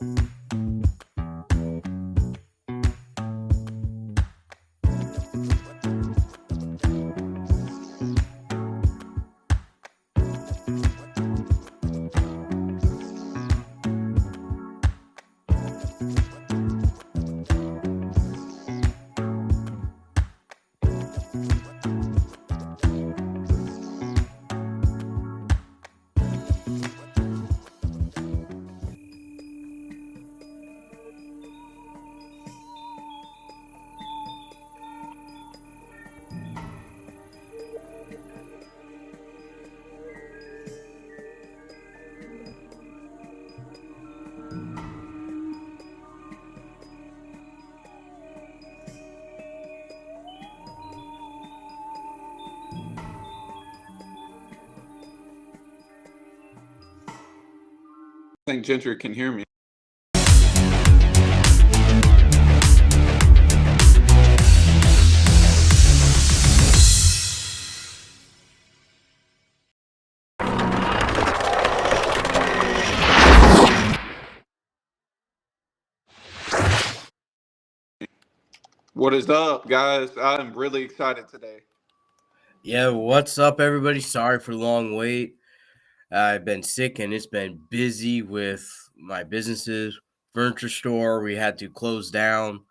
I think Ginger can hear me. What is up, guys? I'm really excited today. Yeah, what's up, everybody? Sorry for the long wait. I've been sick and it's been busy with my businesses. Furniture store, we had to close down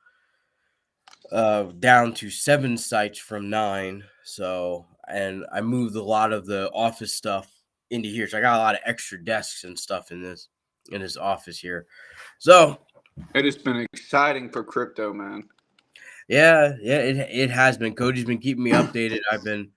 to 7 sites from 9. So, and I moved a lot of the office stuff into here. So I got a lot of extra desks and stuff in this office here. So It has been exciting for crypto, man. yeah, it has been. Cody's been keeping me updated. I've been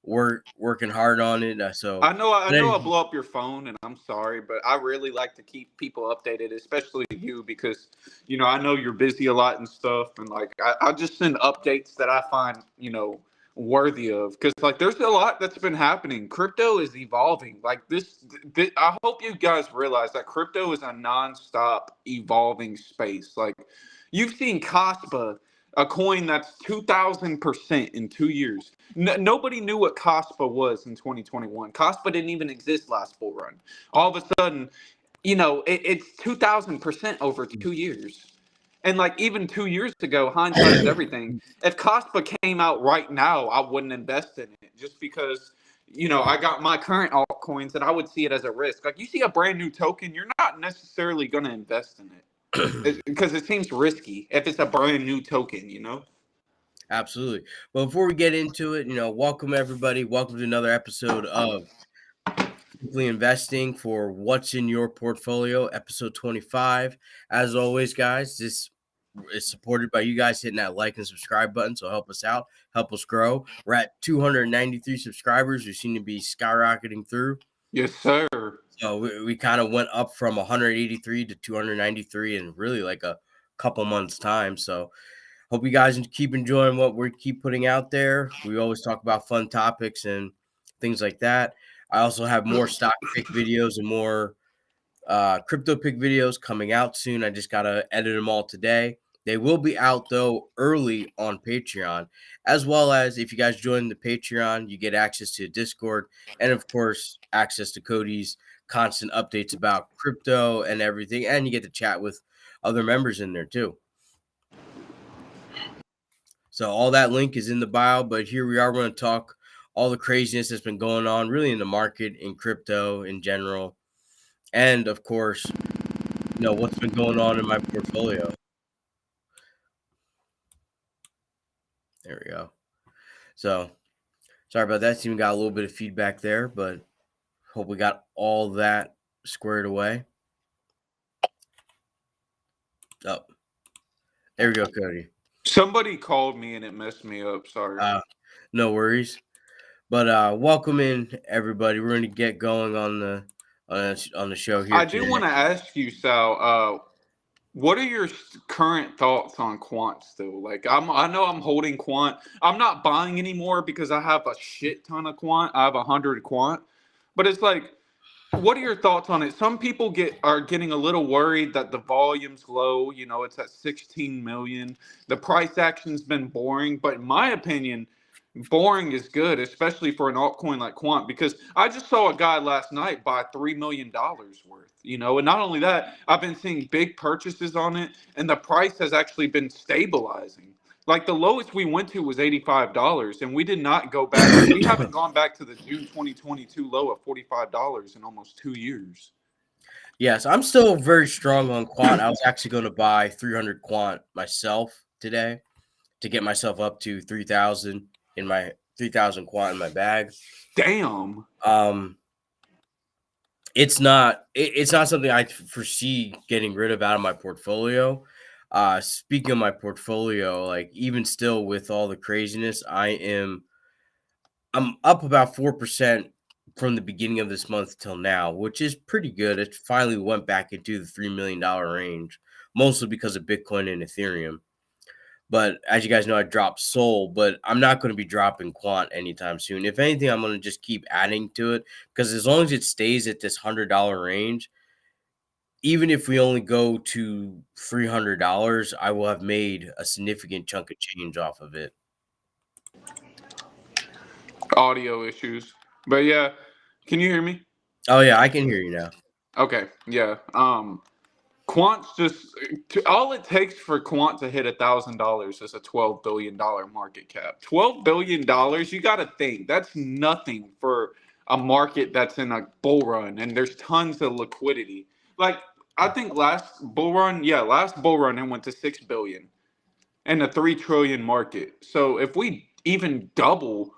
working hard on it. So I know I blew up your phone, and I'm sorry, but I really like to keep people updated, especially you, because I know you're busy a lot and stuff, and like I just send updates that I find worthy of, because like there's a lot that's been happening. Crypto is evolving. Like this, I hope you guys realize that crypto is a nonstop evolving space. Like you've seen Kaspa, a coin that's 2,000% in 2 years. Nobody knew what Kaspa was in 2021. Kaspa didn't even exist last bull run. All of a sudden, it's 2,000% over 2 years. And like even 2 years ago, hindsight is everything. If Kaspa came out right now, I wouldn't invest in it just because, I got my current altcoins and I would see it as a risk. Like you see a brand new token, you're not necessarily going to invest in it because it seems risky if it's a brand new token. Absolutely. But before we get into it, welcome everybody. Welcome to another episode of Simply Investing for What's in Your Portfolio, episode 25. As always, guys, this is supported by you guys hitting that like and subscribe button. So help us out, help us grow. We're at 293 subscribers. We seem to be skyrocketing through. Yes, sir. So we kind of went up from 183 to 293 in really like a couple months' time. So hope you guys keep enjoying what we keep putting out there. We always talk about fun topics and things like that. I also have more stock pick videos and more crypto pick videos coming out soon. I just got to edit them all today. They will be out, though, early on Patreon, as well as if you guys join the Patreon, you get access to Discord and, of course, access to Cody's constant updates about crypto and everything. And you get to chat with other members in there, too. So all that link is in the bio, but here we are going to talk all the craziness that's been going on really in the market, in crypto in general. And of course, what's been going on in my portfolio. There we go. So sorry about that. Even got a little bit of feedback there, but hope we got all that squared away. Oh, there we go, Cody. Somebody called me and it messed me up. Sorry. No worries. But welcome in everybody. We're going to get going on the show here. I do want to ask you, Sal. What are your current thoughts on quant still? Like I know I'm holding quant. I'm not buying anymore because I have a shit ton of quant. I have 100 quant. But it's like, what are your thoughts on it? Some people are getting a little worried that the volume's low. It's at 16 million. The price action's been boring. But in my opinion, boring is good, especially for an altcoin like Quant, because I just saw a guy last night buy $3 million worth, and not only that, I've been seeing big purchases on it, and the price has actually been stabilizing. Like the lowest we went to was $85, and we did not go back. We haven't gone back to the June 2022 low of $45 in almost 2 years. Yes, I'm still very strong on quant. I was actually going to buy 300 quant myself today to get myself up to 3,000 in my 3,000 quant in my bag. Damn. It's not something I foresee getting rid of out of my portfolio. Speaking of my portfolio, like even still with all the craziness, I'm up about 4% from the beginning of this month till now, which is pretty good. It finally went back into the $3 million range, mostly because of Bitcoin and Ethereum. But as you guys know, I dropped Sol, but I'm not going to be dropping Quant anytime soon. If anything, I'm going to just keep adding to it because as long as it stays at this $100 range, even if we only go to $300, I will have made a significant chunk of change off of it. Audio issues. But yeah, can you hear me? Oh yeah, I can hear you now. Okay, yeah. Quant's all it takes for Quant to hit $1,000 is a $12 billion market cap. $12 billion, you got to think that's nothing for a market that's in a bull run, and there's tons of liquidity. Like I think last bull run, it went to $6 billion and a $3 trillion market. So if we even double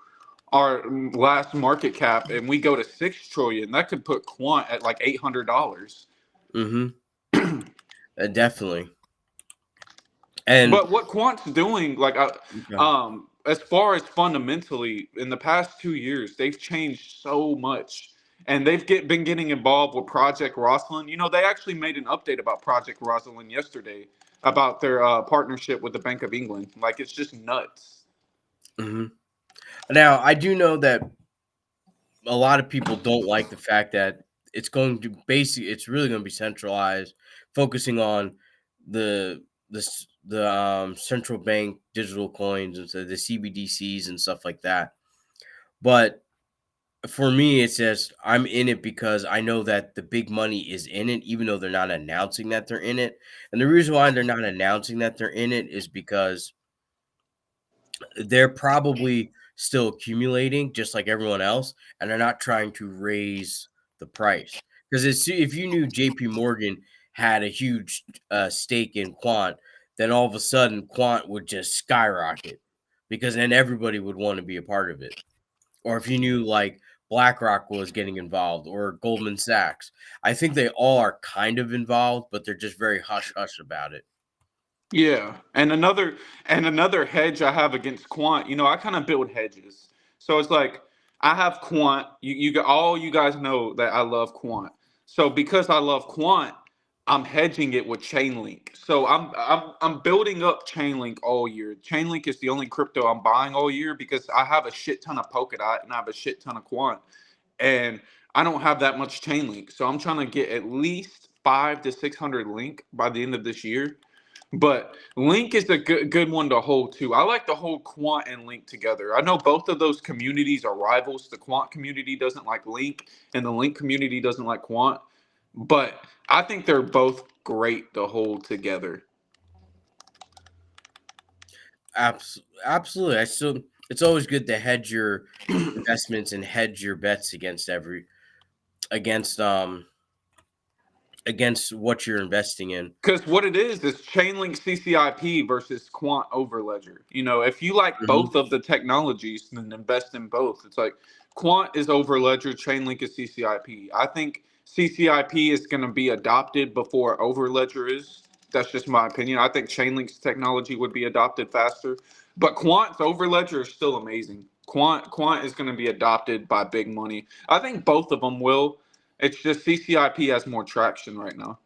our last market cap and we go to $6 trillion, that could put Quant at like $800. Mm-hmm. Definitely. And But what Quant's doing, as far as fundamentally, in the past 2 years, they've changed so much, and been getting involved with Project Rosalind. They actually made an update about Project Rosalind yesterday about their partnership with the Bank of England. Like it's just nuts. mm-hmm. Now I do know that a lot of people don't like the fact that it's really going to be centralized, focusing on the central bank digital coins and so the CBDCs and stuff like that. But for me, it's just I'm in it because I know that the big money is in it, even though they're not announcing that they're in it. And the reason why they're not announcing that they're in it is because they're probably still accumulating just like everyone else, and they're not trying to raise the price. Because if you knew JP Morgan had a huge stake in Quant, then all of a sudden Quant would just skyrocket because then everybody would want to be a part of it. Or if you knew like BlackRock was getting involved or Goldman Sachs, I think they all are kind of involved, but they're just very hush hush about it. Yeah, and another hedge I have against Quant. I kind of build hedges, so it's like I have Quant. All you guys know that I love Quant. So because I love Quant, I'm hedging it with Chainlink. So I'm building up Chainlink all year. Chainlink is the only crypto I'm buying all year because I have a shit ton of Polkadot and I have a shit ton of Quant, and I don't have that much Chainlink. So I'm trying to get at least 500 to 600 Link by the end of this year. But Link is a good one to hold too. I like to hold Quant and Link together. I know both of those communities are rivals. The Quant community doesn't like Link, and the Link community doesn't like Quant. But I think they're both great to hold together. Absolutely. It's always good to hedge your investments and hedge your bets against what you're investing in. Because what it is Chainlink CCIP versus Quant Overledger. If you like Mm-hmm. both of the technologies, then invest in both. It's like Quant is Overledger, Chainlink is CCIP. I think CCIP is going to be adopted before Overledger is. That's just my opinion. I think Chainlink's technology would be adopted faster. But Quant's Overledger is still amazing. Quant is going to be adopted by big money. I think both of them will. It's just CCIP has more traction right now.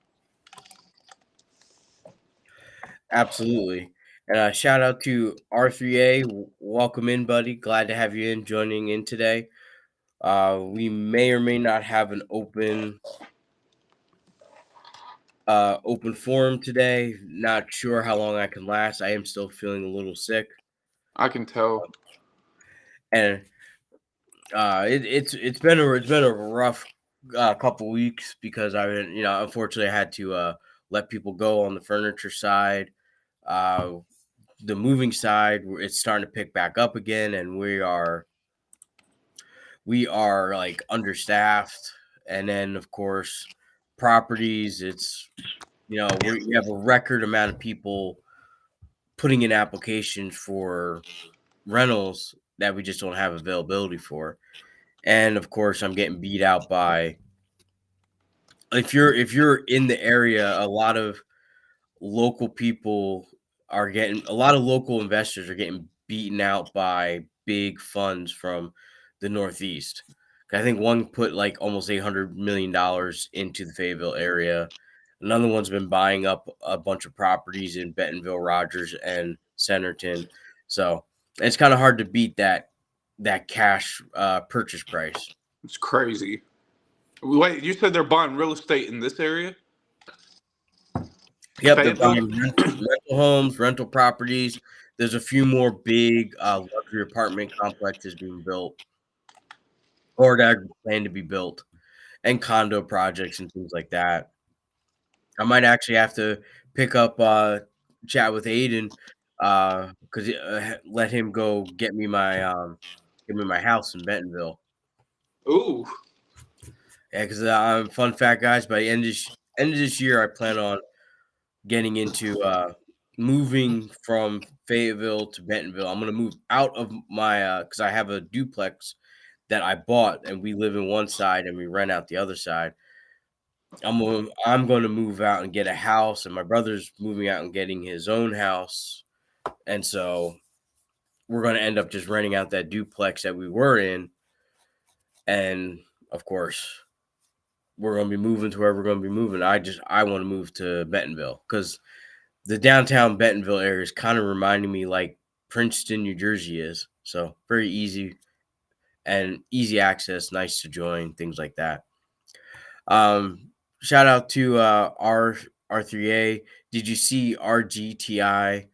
Absolutely. And shout out to R3A. Welcome in, buddy. Glad to have you joining in today. We may or may not have an open forum today. Not sure how long I can last. I am still feeling a little sick. I can tell. And it's been a rough couple weeks because I've been, unfortunately I had to let people go on the furniture side. Uh, the moving side, it's starting to pick back up again, and we are like understaffed. And then of course properties, it's we have a record amount of people putting in applications for rentals that we just don't have availability for. And of course I'm getting beat out by, if you're in the area, a lot of local investors are getting beaten out by big funds from the Northeast. I think one put like almost $800 million into the Fayetteville area. Another one's been buying up a bunch of properties in Bentonville, Rogers, and Centerton. So it's kind of hard to beat that cash purchase price. It's crazy. Wait, you said they're buying real estate in this area? Yep, they're Fayetteville? buying rental homes, rental properties. There's a few more big luxury apartment complexes being built or that are planned to be built, and condo projects and things like that. I might actually have to pick up chat with Aiden because let him go get me my house in Bentonville. Ooh. Yeah, because fun fact, guys, by the end of this year, I plan on getting into moving from Fayetteville to Bentonville. I'm gonna move out of my because I have a duplex that I bought, and we live in one side and we rent out the other side. I'm going to move out and get a house, and my brother's moving out and getting his own house, and so we're going to end up just renting out that duplex that we were in, and of course we're going to be moving to where we're going to be moving. I want to move to Bentonville because the downtown Bentonville area is kind of reminding me like Princeton, New Jersey is. So very easy and easy access, nice to join, things like that. Shout out to R3A. Did you see RGTI?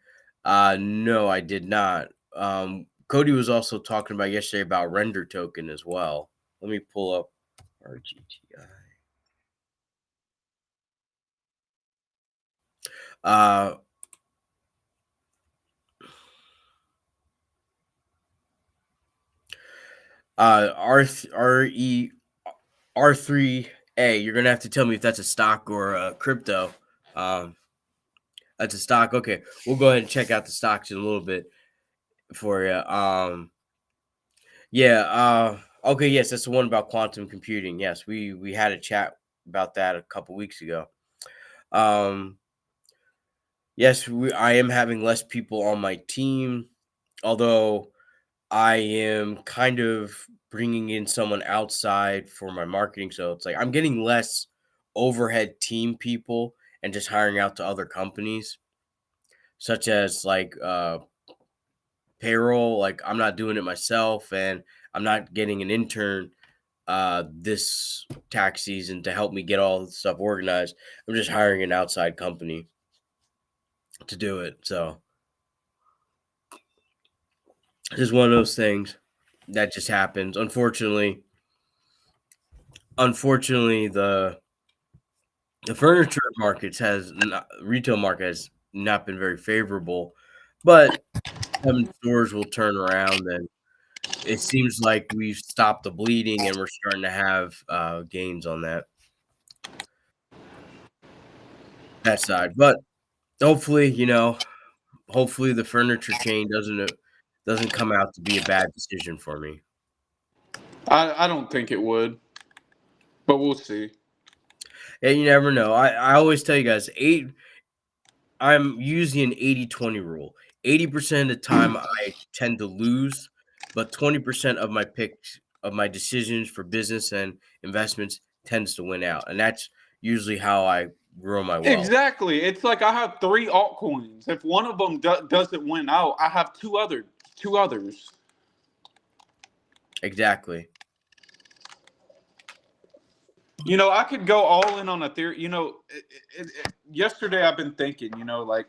No, I did not. Cody was also talking about yesterday about render token as well. Let me pull up RGTI. R3A. You're gonna have to tell me if that's a stock or a crypto. Um, that's a stock. Okay, we'll go ahead and check out the stocks in a little bit for you. Yeah. Okay. Yes, that's the one about quantum computing. Yes, we had a chat about that a couple weeks ago. Yes, I am having less people on my team, although I am kind of bringing in someone outside for my marketing. So it's like I'm getting less overhead team people and just hiring out to other companies, such as like payroll. Like I'm not doing it myself, and I'm not getting an intern this tax season to help me get all the stuff organized. I'm just hiring an outside company to do it. So it's just one of those things that just happens. Unfortunately, the furniture markets retail market has not been very favorable, but some stores will turn around, and it seems like we've stopped the bleeding and we're starting to have gains on that side. But hopefully, hopefully the furniture chain doesn't come out to be a bad decision for me. I don't think it would, but we'll see. And you never know. I always tell you guys, I'm using an 80-20 rule. 80% of the time I tend to lose, but 20% of my picks of my decisions for business and investments tends to win out. And that's usually how I grow my wealth. Exactly. It's like I have three altcoins. If one of them doesn't win out, I have two others. Exactly. I could go all in on a theory. Yesterday I've been thinking. Like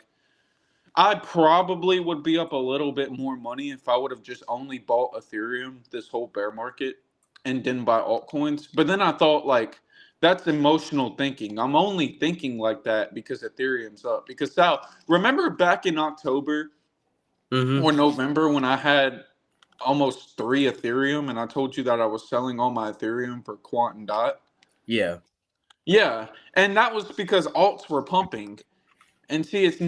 I probably would be up a little bit more money if I would have just only bought Ethereum this whole bear market and didn't buy altcoins. But then I thought, like, that's emotional thinking. I'm only thinking like that because Ethereum's up. Because Sal, remember back in October Mm-hmm. or November when I had almost 3 Ethereum and I told you that I was selling all my Ethereum for Quant and Dot? Yeah. Yeah. And that was because alts were pumping. And see, it's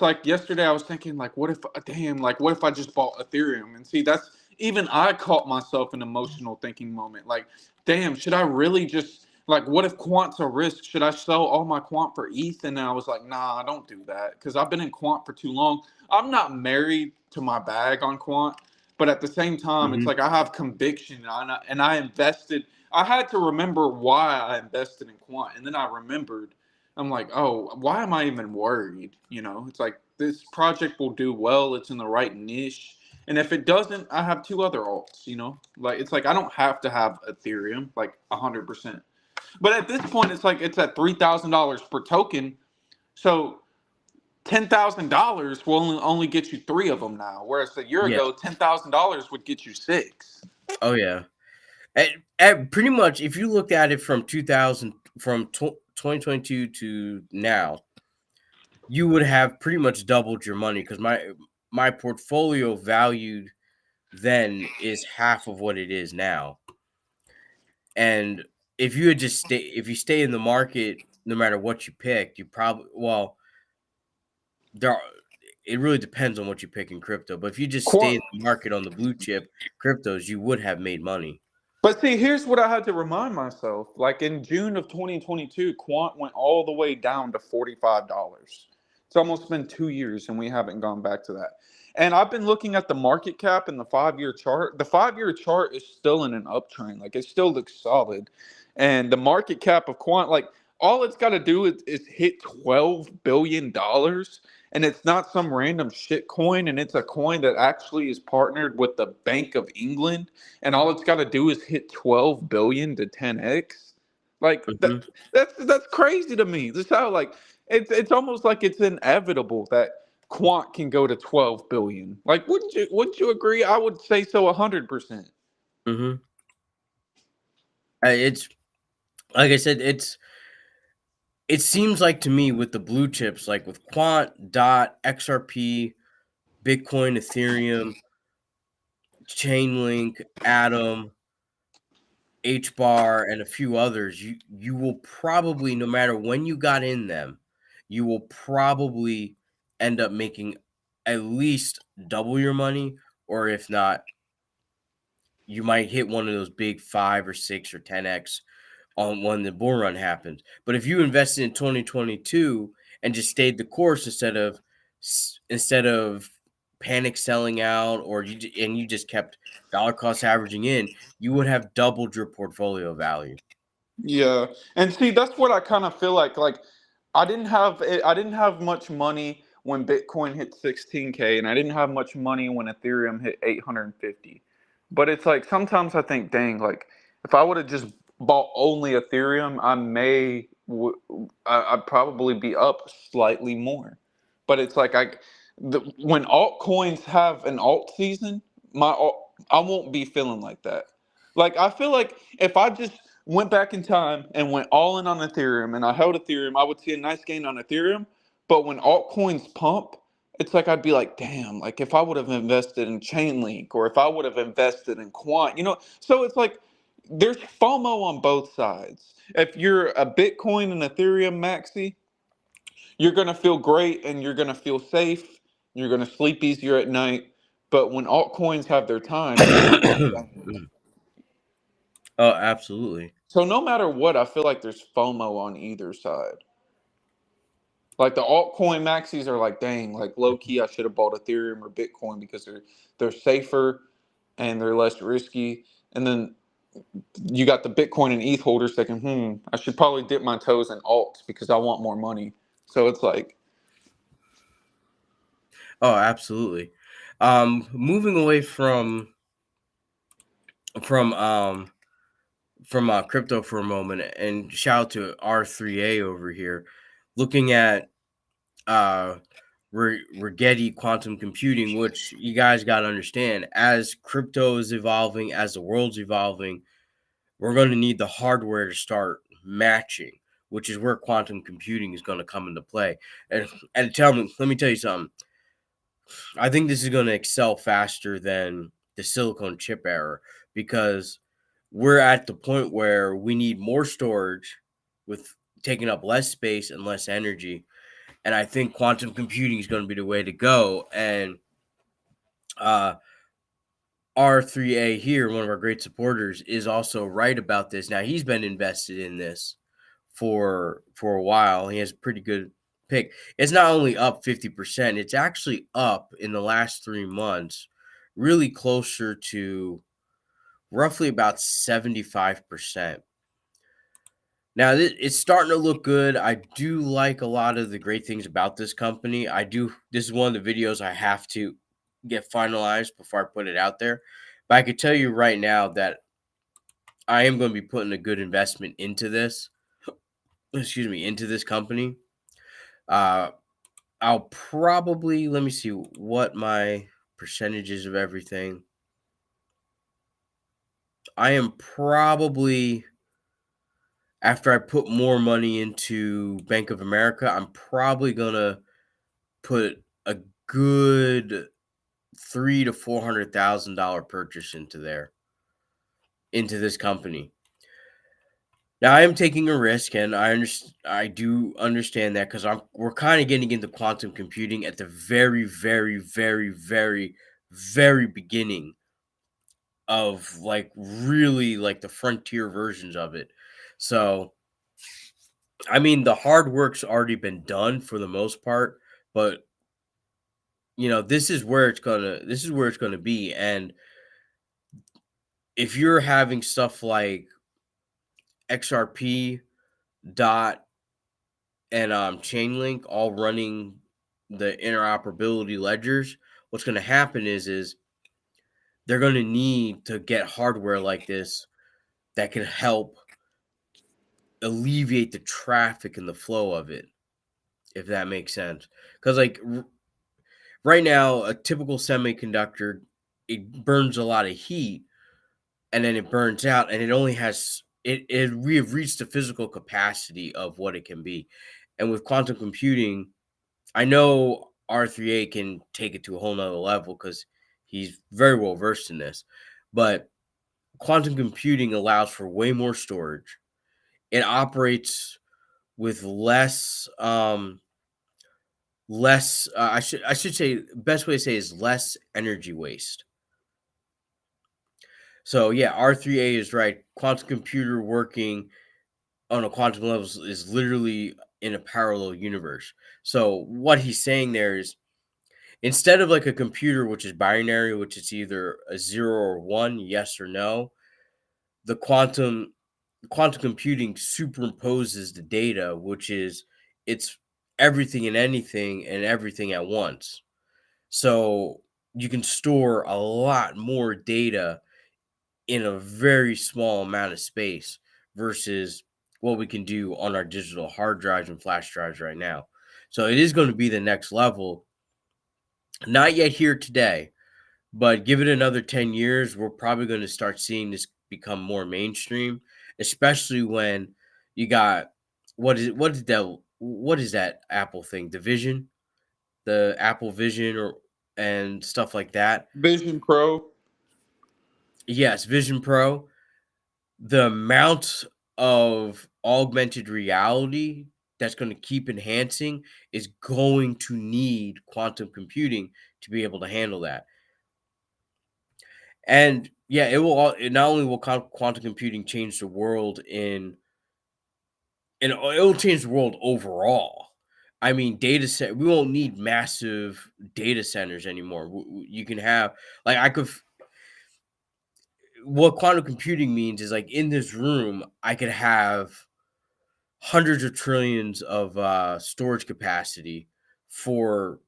like yesterday I was thinking, like, what if, damn, like, what if I just bought Ethereum? And see, that's even I caught myself in an emotional thinking moment. Like, damn, should I really just, like, what if Quant's a risk? Should I sell all my Quant for ETH? And I was like, nah, don't do that because I've been in Quant for too long. I'm not married to my bag on Quant, but at the same time, it's Mm-hmm. like I have conviction and I invested. I had to remember why I invested in Quant. And then I remembered I'm like, oh, why am I even worried? You know, it's like this project will do well. It's in the right niche. And if it doesn't, I have 2 other alts, you know? Like, it's like I don't have to have Ethereum, like 100%. But at this point, it's like it's at $3,000 per token. So $10,000 will only get you 3 of them now. Whereas a year Yeah. ago, $10,000 would get you 6. Oh yeah. And pretty much, if you look at it from 2022 to now, you would have pretty much doubled your money because my portfolio valued then is half of what it is now. And if you stay in the market, no matter what you picked, you probably there are, it really depends on what you pick in crypto. But if you just stay Quant in the market on the blue chip cryptos, you would have made money. But see, here's what I had to remind myself. Like in June of 2022, Quant went all the way down to $45. It's almost been 2 years and we haven't gone back to that. And I've been looking at the market cap and the 5 year chart. The 5 year chart is still in an uptrend. Like it still looks solid. And the market cap of Quant, like all it's got to do is hit $12 billion. And it's not some random shit coin. And it's a coin that actually is partnered with the Bank of England and all it's got to do is hit 12 billion to 10x. Like Hmm. that's crazy to me. This how like it's almost like it's inevitable that Quant can go to 12 billion. Like wouldn't you agree? I would say so 100%. Hmm. It's like I said, it seems like to me with the blue chips, like with Quant, Dot, XRP, Bitcoin, Ethereum, Chainlink, Atom, HBAR, and a few others, you will probably, no matter when you got in them, you will probably end up making at least double your money, or if not, you might hit one of those big 5 or 6 or 10x on when the bull run happens. But if you invested in 2022 and just stayed the course instead of panic selling out, or you just kept dollar cost averaging in, you would have doubled your portfolio value. Yeah. And see, that's what I kind of feel like. Like I didn't have much money when Bitcoin hit 16K and I didn't have much money when Ethereum hit 850. But it's like sometimes I think, dang, like if I would have just bought only Ethereum, I'd probably be up slightly more. But it's like when altcoins have an alt season, I won't be feeling like that. Like I feel like if I just went back in time and went all in on Ethereum and I held Ethereum, I would see a nice gain on Ethereum. But when altcoins pump, it's like I'd be like, damn, like if I would have invested in Chainlink or if I would have invested in Quant, you know. So it's like there's FOMO on both sides. If you're a Bitcoin and Ethereum maxi, you're gonna feel great and you're gonna feel safe. You're gonna sleep easier at night. But when altcoins have their time, you're gonna be like, damn. Oh, absolutely. So no matter what, I feel like there's FOMO on either side. Like the altcoin maxis are like, dang, like low key, I should have bought Ethereum or Bitcoin because they're safer and they're less risky. And then you got the Bitcoin and ETH holders thinking, I should probably dip my toes in alts because I want more money. So it's like, Oh, absolutely. Moving away from crypto for a moment, and shout out to R3A over here, looking at Rigetti quantum computing, which you guys got to understand, as crypto is evolving, as the world's evolving, we're going to need the hardware to start matching, which is where quantum computing is going to come into play. And let me tell you something. I think this is going to excel faster than the silicon chip era, because we're at the point where we need more storage with taking up less space and less energy. And I think quantum computing is going to be the way to go. And uh, R3A here, one of our great supporters, is also right about this. Now, he's been invested in this for a while. He has a pretty good pick. It's not only up 50%, it's actually up in the last 3 months, really closer to roughly about 75%. Now, it's starting to look good. I do like a lot of the great things about this company. This is one of the videos I have to get finalized before I put it out there. But I could tell you right now that I am going to be putting a good investment into this. Into this company. I'll probably, let me see what my percentages of everything. I am probably, after I put more money into Bank of America, I'm probably gonna put a good $300,000 to $400,000 purchase into this company. Now I am taking a risk, and I do understand that, because we're kind of getting into quantum computing at the very, very, very, very, very beginning of really the frontier versions of it. So I mean, the hard work's already been done for the most part, but this is where it's gonna be. And if you're having stuff like XRP, Dot, and Chainlink all running the interoperability ledgers, what's going to happen is they're going to need to get hardware like this that can help alleviate the traffic and the flow of it, if that makes sense. Because right now, a typical semiconductor, it burns a lot of heat, and then it burns out, and it only has we have reached the physical capacity of what it can be. And with quantum computing, I know R3A can take it to a whole nother level because he's very well versed in this. But quantum computing allows for way more storage. It operates with less I should say, best way to say is less energy waste. So yeah, R3A is right. Quantum computer working on a quantum level is literally in a parallel universe. So what he's saying there is, instead of like a computer, which is binary, which is either a 0 or 1, yes or no, the quantum computing superimposes the data, which is it's everything and anything and everything at once. So you can store a lot more data in a very small amount of space versus what we can do on our digital hard drives and flash drives right now. So it is going to be the next level. Not yet here today, but give it another 10 years, we're probably going to start seeing this become more mainstream, especially when you got what is that Apple thing, the Apple Vision, and stuff like that. Vision Pro. Yes, Vision Pro. The amount of augmented reality that's going to keep enhancing is going to need quantum computing to be able to handle that. And yeah, not only will quantum computing change the world and it will change the world overall. I mean, we won't need massive data centers anymore. You can have, what quantum computing means is, like, in this room, I could have hundreds of trillions of storage capacity for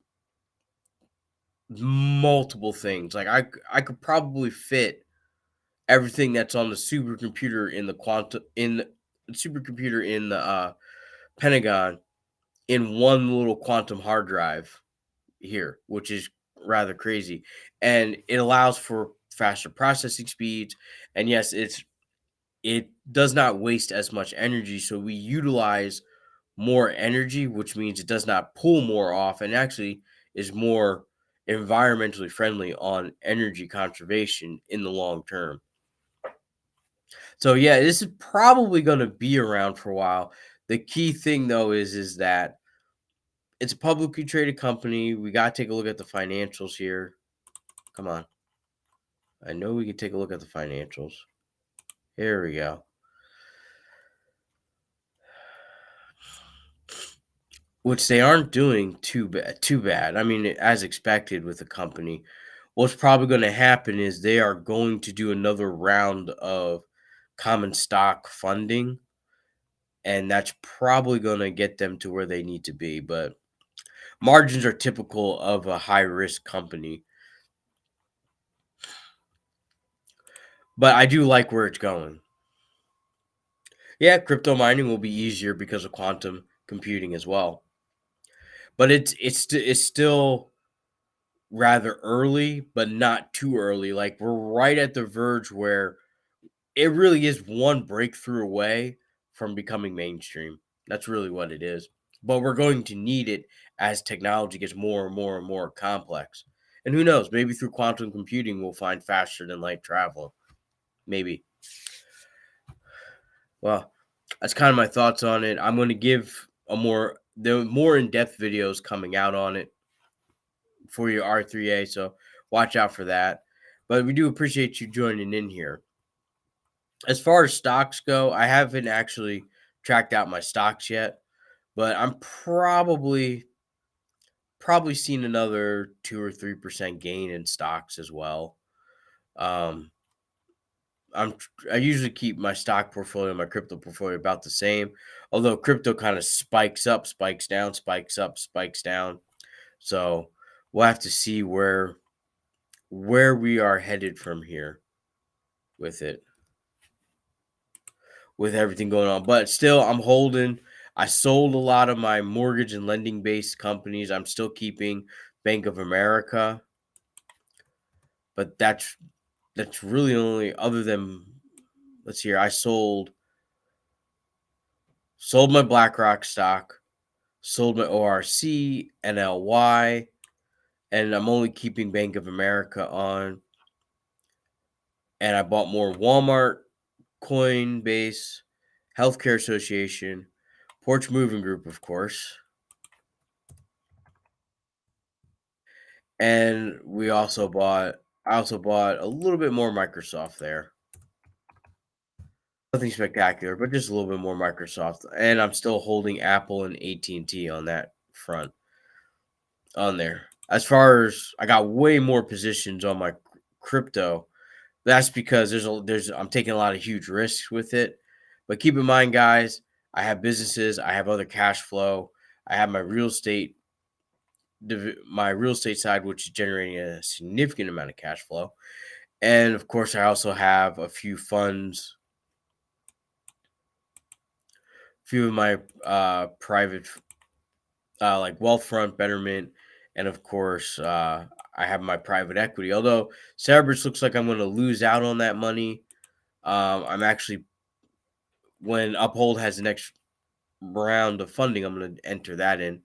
multiple things. Like, I could probably fit everything that's on the supercomputer in the Pentagon in one little quantum hard drive. here, which is rather crazy. And it allows for faster processing speeds. And yes, it does not waste as much energy. So we utilize more energy, which means it does not pull more off and actually is more environmentally friendly on energy conservation in the long term. So yeah, this is probably going to be around for a while. The key thing though is that it's a publicly traded company. We got to take a look at the financials here. Come on. I know we can take a look at the financials. Here we go. Which they aren't doing too bad. I mean, as expected with the company. What's probably going to happen is they are going to do another round of common stock funding, and that's probably going to get them to where they need to be. But margins are typical of a high risk company. But I do like where it's going. Yeah, crypto mining will be easier because of quantum computing as well. But it's still rather early, but not too early. Like we're right at the verge where it really is one breakthrough away from becoming mainstream. That's really what it is. But we're going to need it as technology gets more and more and more complex. And who knows, maybe through quantum computing we'll find faster than light travel. Maybe. Well, that's kind of my thoughts on it. I'm going to give there are more in-depth videos coming out on it for your R3A, so watch out for that. But we do appreciate you joining in here. As far as stocks go, I haven't actually tracked out my stocks yet, but I'm probably seen another 2 or 3% gain in stocks as well. Um, I usually keep my stock portfolio and my crypto portfolio about the same, although crypto kind of spikes up, spikes down, spikes up, spikes down. So we'll have to see where we are headed from here with it, with everything going on. But still, I'm holding. I sold a lot of my mortgage and lending based companies. I'm still keeping Bank of America, but that's really only other than let's see here. I sold my BlackRock stock, sold my ORC, NLY, and I'm only keeping Bank of America on. And I bought more Walmart, Coinbase, Healthcare Association, Porch Moving Group, of course. And I also bought a little bit more Microsoft there. Nothing spectacular, but just a little bit more Microsoft. And I'm still holding Apple and AT&T on that front on there. As far as I got way more positions on my crypto, that's because I'm taking a lot of huge risks with it. But keep in mind, guys, I have businesses, I have other cash flow, I have my real estate side, which is generating a significant amount of cash flow. And of course, I also have a few funds, a few of my private, like Wealthfront, Betterment, and of course, I have my private equity. Although Cerberus looks like I'm going to lose out on that money. I'm actually, when Uphold has the next round of funding, I'm going to enter that in.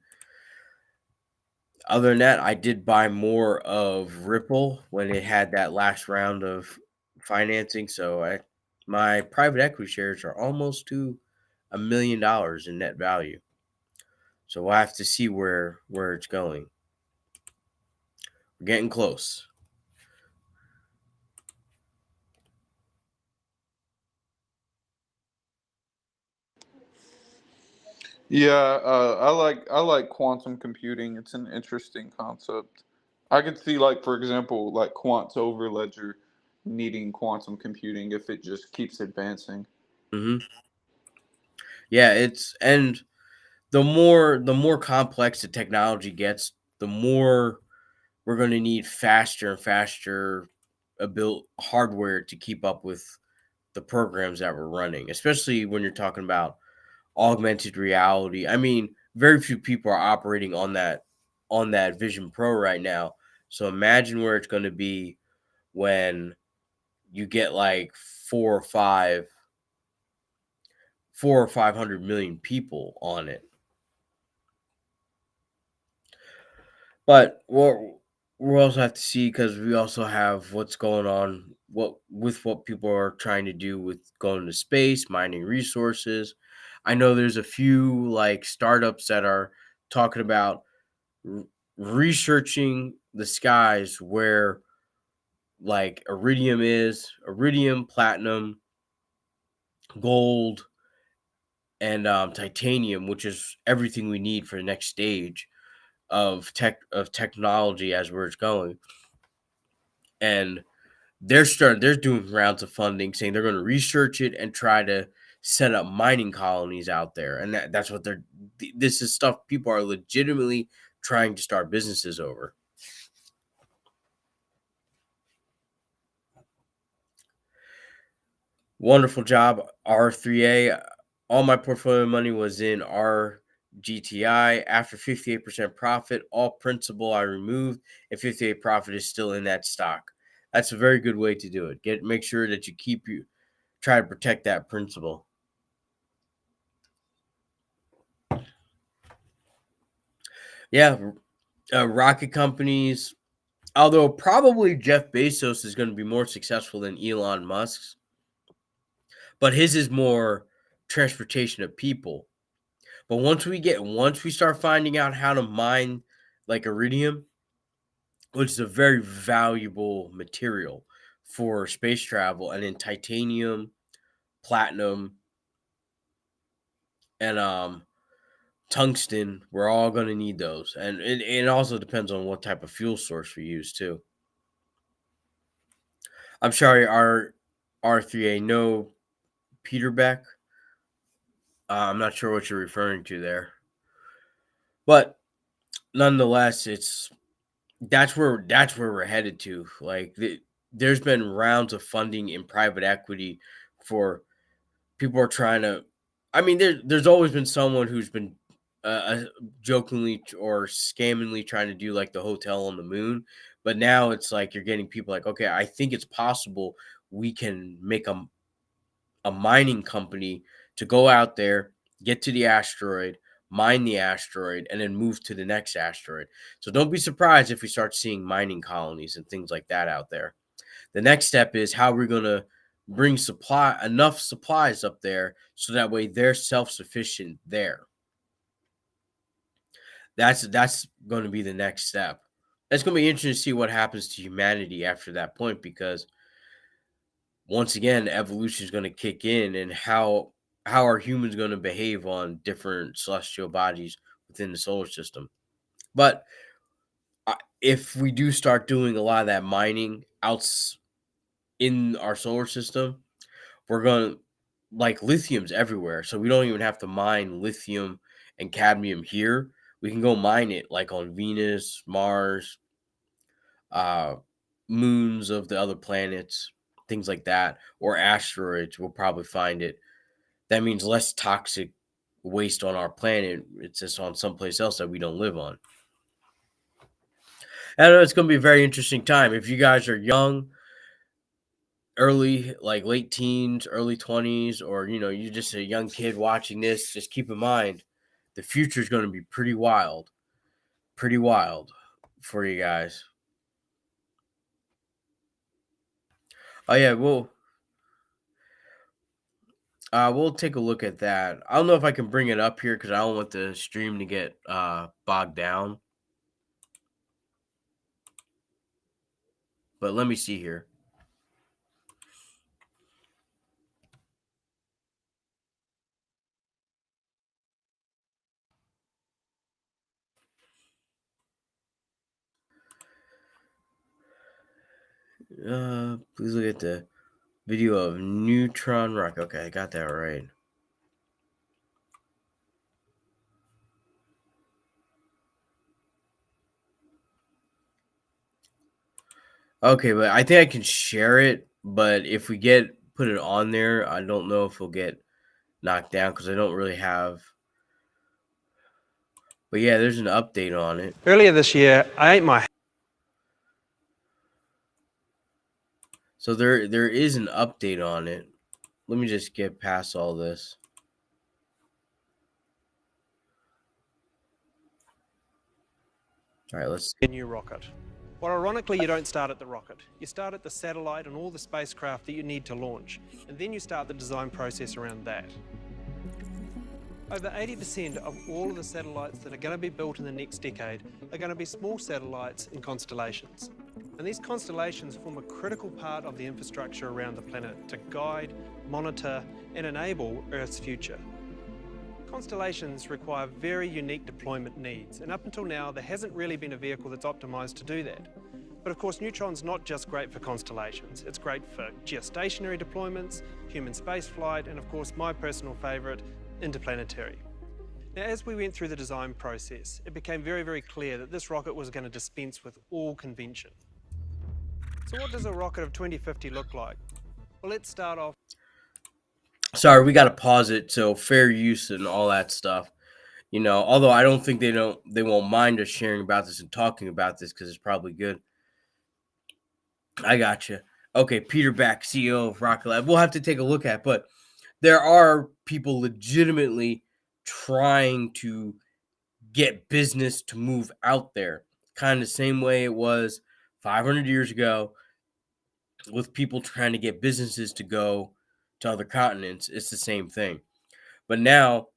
Other than that, I did buy more of Ripple when it had that last round of financing. So my private equity shares are almost to $1 million in net value. So we'll have to see where it's going. We're getting close. Yeah, I like quantum computing. It's an interesting concept. I could see, like, for example, like Quant's Overledger needing quantum computing if it just keeps advancing. Hmm. Yeah, and the more complex the technology gets, the more we're going to need faster and faster built hardware to keep up with the programs that we're running, especially when you're talking about augmented reality. I mean, very few people are operating on that on that Vision Pro right now. So imagine where it's going to be when you get like 500 million people on it. But we also have to see, because we also have what's going on what people are trying to do with going to space, mining resources. I know there's a few like startups that are talking about researching the skies where like iridium, platinum, gold, and titanium, which is everything we need for the next stage of technology as where it's going. And they're doing rounds of funding, saying they're going to research it and try to set up mining colonies out there. And that's what this is stuff people are legitimately trying to start businesses over. Wonderful job, R3A. All my portfolio money was in RGTI. After 58% profit, all principal I removed, and 58 profit is still in that stock. That's a very good way to do it. Make sure that you try to protect that principal. Yeah, rocket companies. Although probably Jeff Bezos is going to be more successful than Elon Musk's, but his is more transportation of people. But once we start finding out how to mine like iridium, which is a very valuable material for space travel, and then titanium, platinum, and tungsten, we're all going to need those. And it also depends on what type of fuel source we use too. I'm sorry, our R3A, no Peter Beck. I'm not sure what you're referring to there, but nonetheless, that's where we're headed to. Like there's been rounds of funding in private equity for people are trying to. I mean, there's always been someone who's been jokingly or scammingly trying to do like the hotel on the moon, but now it's like you're getting people like, okay, I think it's possible we can make a mining company to go out there, get to the asteroid, mine the asteroid, and then move to the next asteroid. So don't be surprised if we start seeing mining colonies and things like that out there. The next step is how we're going to bring enough supplies up there so that way they're self-sufficient there. That's going to be the next step. It's going to be interesting to see what happens to humanity after that point, because once again, evolution is going to kick in, and how are humans going to behave on different celestial bodies within the solar system. But if we do start doing a lot of that mining out in our solar system, we're going to, like, lithium's everywhere, so we don't even have to mine lithium and cadmium here. We can go mine it like on Venus, Mars, moons of the other planets, things like that, or asteroids. We'll probably find it. That means less toxic waste on our planet. It's just on someplace else that we don't live on. I know it's going to be a very interesting time. If you guys are young, early, like late teens, early 20s, or you're just a young kid watching this, just keep in mind the future is going to be pretty wild for you guys. Oh yeah, we'll take a look at that. I don't know if I can bring it up here because I don't want the stream to get bogged down. But let me see here. Please look at the video of neutron rock. Okay, I got that right. Okay, but I think I can share it. But if we put it on there, I don't know if we'll get knocked down because I don't really have. But yeah, there's an update on it. Earlier this year, I ate my... So there is an update on it. Let me just get past all this. All right, let's see. A new rocket. Well, ironically, you don't start at the rocket. You start at the satellite and all the spacecraft that you need to launch, and then you start the design process around that. Over 80% of all of the satellites that are going to be built in the next decade are going to be small satellites and constellations. And these constellations form a critical part of the infrastructure around the planet to guide, monitor, and enable Earth's future. Constellations require very unique deployment needs, and up until now, there hasn't really been a vehicle that's optimized to do that. But of course, Neutron's not just great for constellations. It's great for geostationary deployments, human spaceflight, and of course, my personal favorite, interplanetary. Now, as we went through the design process, it became very, very clear that this rocket was going to dispense with all convention. So what does a rocket of 2050 look like? Well, let's start off. Sorry, we got to pause it. So fair use and all that stuff. You know, although I don't think they won't mind us sharing about this and talking about this because it's probably good. I got you. Okay, Peter Beck, CEO of Rocket Lab. We'll have to take a look at, but there are people legitimately trying to get business to move out there. Kind of the same way it was 500 years ago with people trying to get businesses to go to other continents. It's the same thing. But now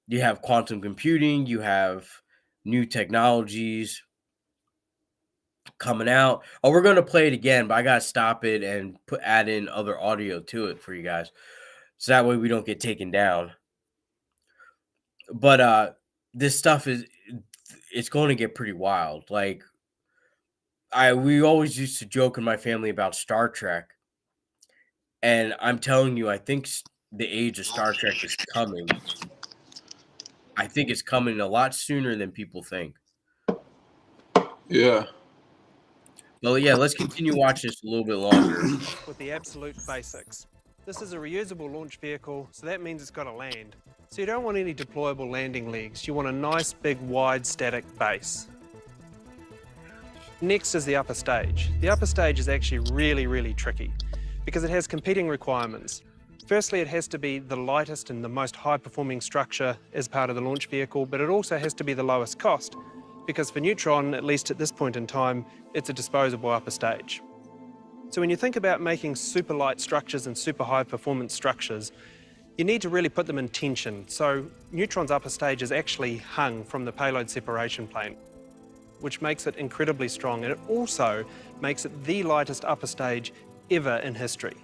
you have quantum computing, you have new technologies coming out. Oh, we're going to play it again, but I got to stop it and add in other audio to it for you guys. So that way we don't get taken down. But this stuff it's going to get pretty wild. Like we always used to joke in my family about Star Trek. And I'm telling you, I think the age of Star Trek is coming. I think it's coming a lot sooner than people think. Yeah. Well, yeah, let's continue watching this a little bit longer. With the absolute basics. This is a reusable launch vehicle, so that means it's got to land. So you don't want any deployable landing legs. You want a nice, big, wide, static base. Next is the upper stage. The upper stage is actually really, really tricky because it has competing requirements. Firstly, it has to be the lightest and the most high-performing structure as part of the launch vehicle, but it also has to be the lowest cost because for Neutron, at least at this point in time, it's a disposable upper stage. So when you think about making super light structures and super high performance structures, you need to really put them in tension. So Neutron's upper stage is actually hung from the payload separation plane, which makes it incredibly strong. And it also makes it the lightest upper stage ever in history.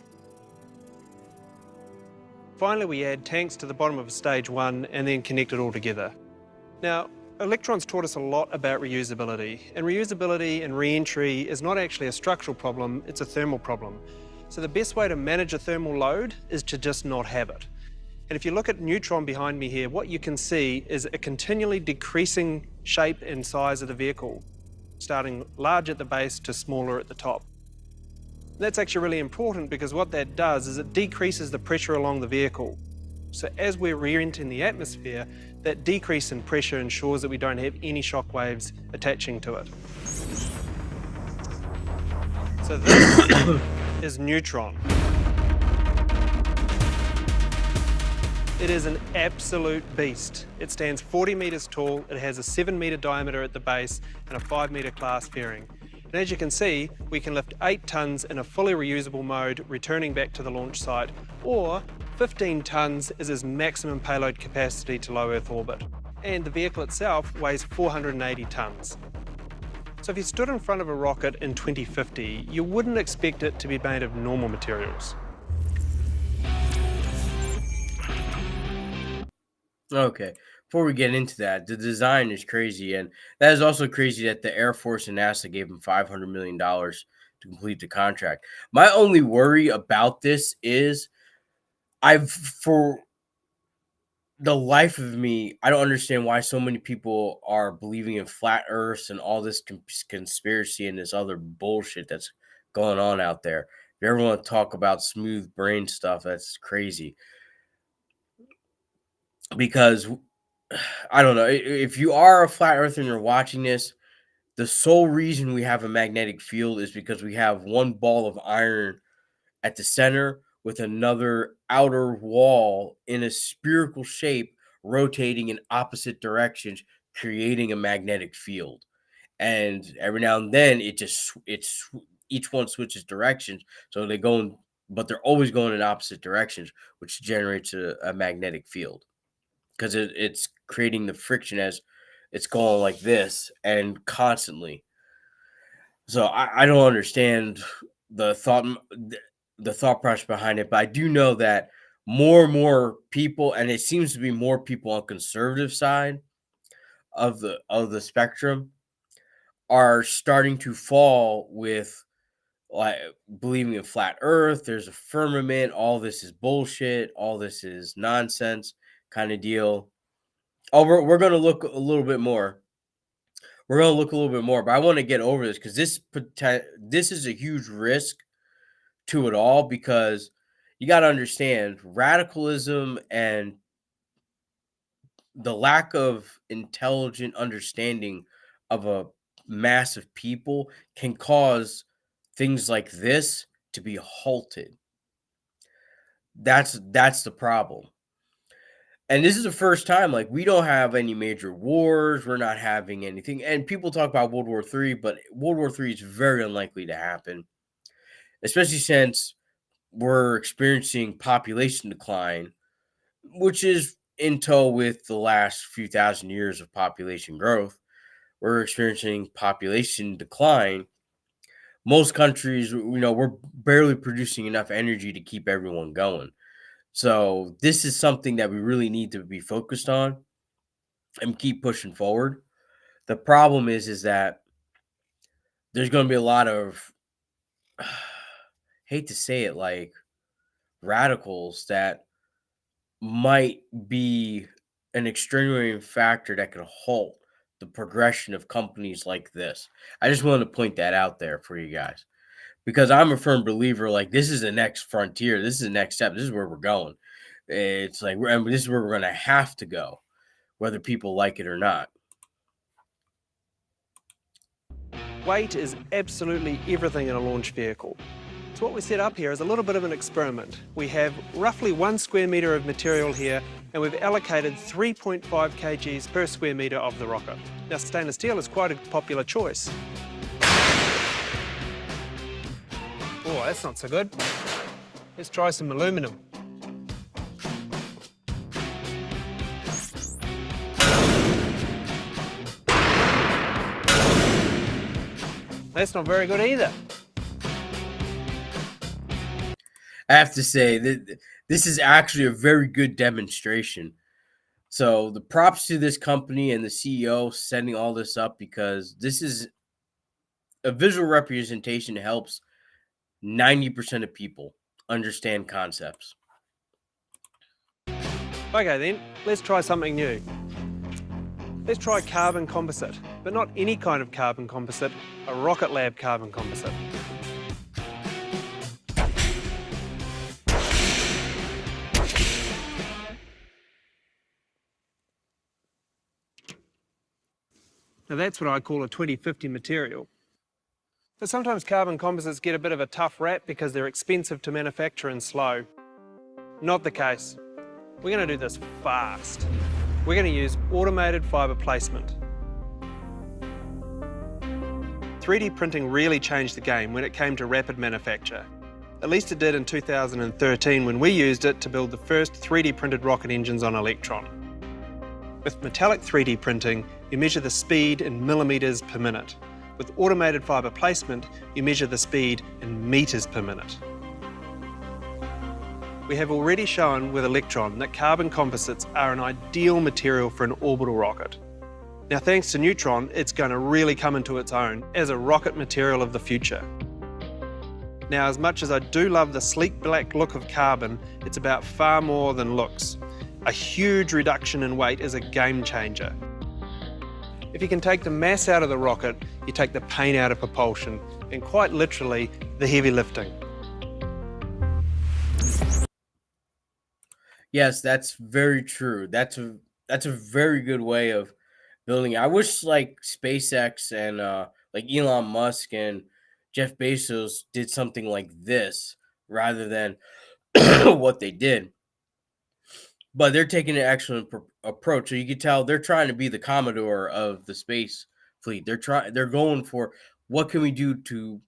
Finally, we add tanks to the bottom of stage one and then connect it all together. Now, Electron's taught us a lot about reusability, and reusability and re-entry is not actually a structural problem, it's a thermal problem. So the best way to manage a thermal load is to just not have it. And if you look at Neutron behind me here, what you can see is a continually decreasing shape and size of the vehicle, starting large at the base to smaller at the top. That's actually really important because what that does is it decreases the pressure along the vehicle. So as we're re-entering the atmosphere, that decrease in pressure ensures that we don't have any shock waves attaching to it. So this is Neutron. It is an absolute beast. It stands 40 meters tall, it has a 7-meter diameter at the base and a 5-meter class fairing. And as you can see, we can lift 8 tons in a fully reusable mode, returning back to the launch site, or 15 tons is its maximum payload capacity to low Earth orbit. And the vehicle itself weighs 480 tons. So if you stood in front of a rocket in 2050, you wouldn't expect it to be made of normal materials. Okay, before we get into that, the design is crazy, and that is also crazy that the Air Force and NASA gave him $500 million to complete the contract. My only worry about this is for the life of me, I don't understand why so many people are believing in flat earths and all this conspiracy and this other bullshit that's going on out there. If you ever want to talk about smooth brain stuff, that's crazy. Because I don't know. If you are a flat earther and you're watching this, the sole reason we have a magnetic field is because we have one ball of iron at the center with another outer wall in a spherical shape rotating in opposite directions, creating a magnetic field. And every now and then each one switches directions, so they go in, but they're always going in opposite directions, which generates a magnetic field because it's creating the friction as it's going like this and constantly. So I don't understand the thought the thought process behind it, but I do know that more and more people, and it seems to be more people on conservative side of the spectrum, are starting to fall with like believing in flat earth, there's a firmament, all this is bullshit, all this is nonsense kind of deal. Oh, we're going to look a little bit more. We're going to look a little bit more, but I want to get over this because this is a huge risk to it all, because you got to understand radicalism and the lack of intelligent understanding of a mass of people can cause things like this to be halted. That's the problem. And this is the first time, like, we don't have any major wars. We're not having anything. And people talk about World War III, but World War III is very unlikely to happen, especially since we're experiencing population decline, which is in tow with the last few thousand years of population growth. We're experiencing population decline. Most countries, we're barely producing enough energy to keep everyone going. So this is something that we really need to be focused on and keep pushing forward. The problem is that there's going to be a lot of, hate to say it, like radicals that might be an extenuating factor that could halt the progression of companies like this. I just wanted to point that out there for you guys, because I'm a firm believer, like, this is the next frontier. This is the next step. This is where we're going. It's like, this is where we're going to have to go, whether people like it or not. Weight is absolutely everything in a launch vehicle. So what we set up here is a little bit of an experiment. We have roughly 1 square metre of material here, and we've allocated 3.5 kgs per square metre of the rocket. Now, stainless steel is quite a popular choice. Oh, that's not so good. Let's try some aluminum. That's not very good either. I have to say that this is actually a very good demonstration. So the props to this company and the CEO setting all this up, because this is a visual representation that helps 90% of people understand concepts. Okay then, let's try something new. Let's try carbon composite, but not any kind of carbon composite, a Rocket Lab carbon composite. Now that's what I call a 2050 material. But sometimes carbon composites get a bit of a tough rap because they're expensive to manufacture and slow. Not the case. We're going to do this fast. We're going to use automated fibre placement. 3D printing really changed the game when it came to rapid manufacture. At least it did in 2013 when we used it to build the first 3D printed rocket engines on Electron. With metallic 3D printing, you measure the speed in millimetres per minute. With automated fibre placement, you measure the speed in metres per minute. We have already shown with Electron that carbon composites are an ideal material for an orbital rocket. Now, thanks to Neutron, it's going to really come into its own as a rocket material of the future. Now, as much as I do love the sleek black look of carbon, it's about far more than looks. A huge reduction in weight is a game changer. If you can take the mass out of the rocket, you take the pain out of propulsion, and quite literally, the heavy lifting. Yes, that's very true. that's a very good way of building. I wish like SpaceX and like Elon Musk and Jeff Bezos did something like this rather than what they did. But they're taking an excellent approach. So you can tell they're trying to be the Commodore of the space fleet. They're going for what can we do to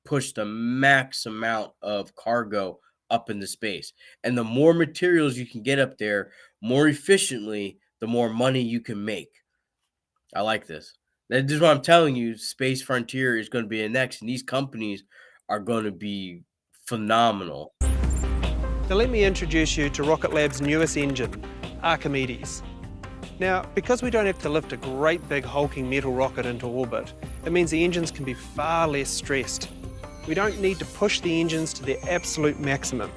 push the max amount of cargo up into space. And the more materials you can get up there more efficiently, the more money you can make. I like this. That is what I'm telling you. Space Frontier is going to be the next, and these companies are going to be phenomenal. Now let me introduce you to Rocket Lab's newest engine, Archimedes. Now, because we don't have to lift a great big hulking metal rocket into orbit, it means the engines can be far less stressed. We don't need to push the engines to their absolute maximum.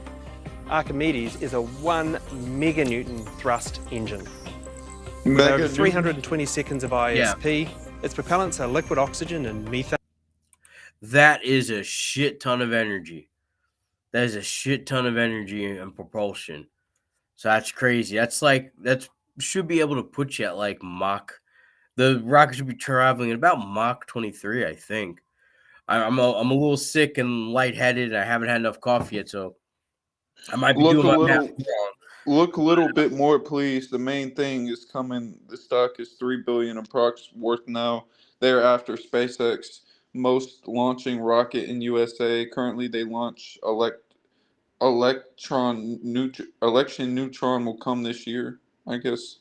Archimedes is a 1 meganewton thrust engine. With over 320 seconds of ISP, its propellants are liquid oxygen and methane. That is a shit ton of energy. That is a shit ton of energy and propulsion. So that's crazy. That should be able to put you at like Mach. The rocket should be traveling at about Mach 23, I think. I'm a little sick and lightheaded, and I haven't had enough coffee yet, so I might be doing my math wrong. Look a little bit more, please. The main thing is coming. The stock is $3 billion approx worth now. They're after SpaceX, most launching rocket in USA. Currently, they launch election neutron will come this year, I guess.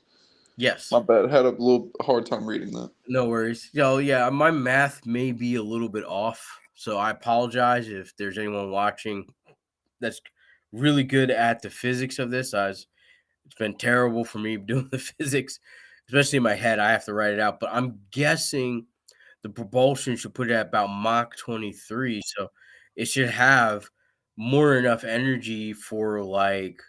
Yes. My bad. I had a little hard time reading that. No worries. Yeah, my math may be a little bit off, so I apologize if there's anyone watching that's really good at the physics of this. It's been terrible for me doing the physics, especially in my head. I have to write it out, but I'm guessing the propulsion should put it at about Mach 23, so it should have more enough energy for like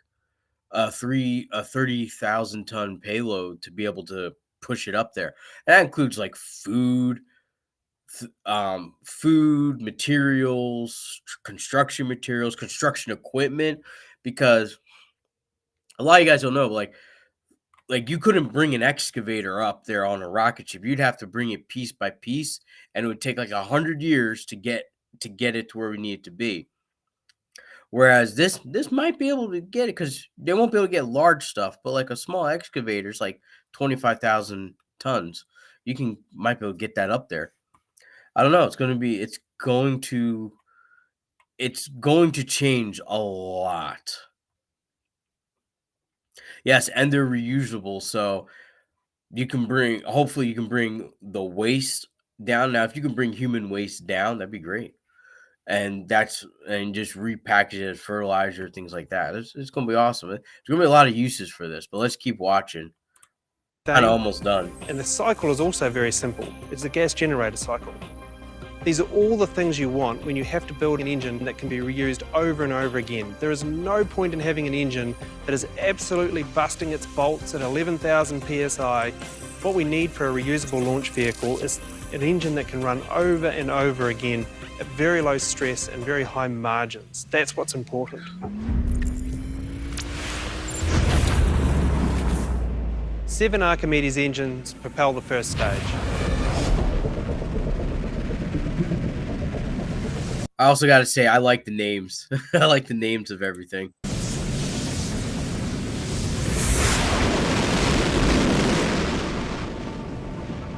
a 30,000 ton payload to be able to push it up there. That includes like food, materials, construction equipment, because a lot of you guys don't know, like you couldn't bring an excavator up there on a rocket ship. You'd have to bring it piece by piece, and it would take like 100 years to get it to where we need it to be. Whereas this might be able to get it, because they won't be able to get large stuff, but like a small excavator is like 25,000 tons. Might be able to get that up there. I don't know. It's going to change a lot. Yes, and they're reusable, so hopefully you can bring the waste down. Now, if you can bring human waste down, that'd be great. And just repackage it as fertilizer, things like that. It's going to be awesome. There's going to be a lot of uses for this, but let's keep watching. Kind of almost done. And the cycle is also very simple. It's a gas generator cycle. These are all the things you want when you have to build an engine that can be reused over and over again. There is no point in having an engine that is absolutely busting its bolts at 11,000 psi. What we need for a reusable launch vehicle is an engine that can run over and over again at very low stress and very high margins. That's what's important. Seven Archimedes engines propel the first stage. I also got to say, I like the names. I like the names of everything.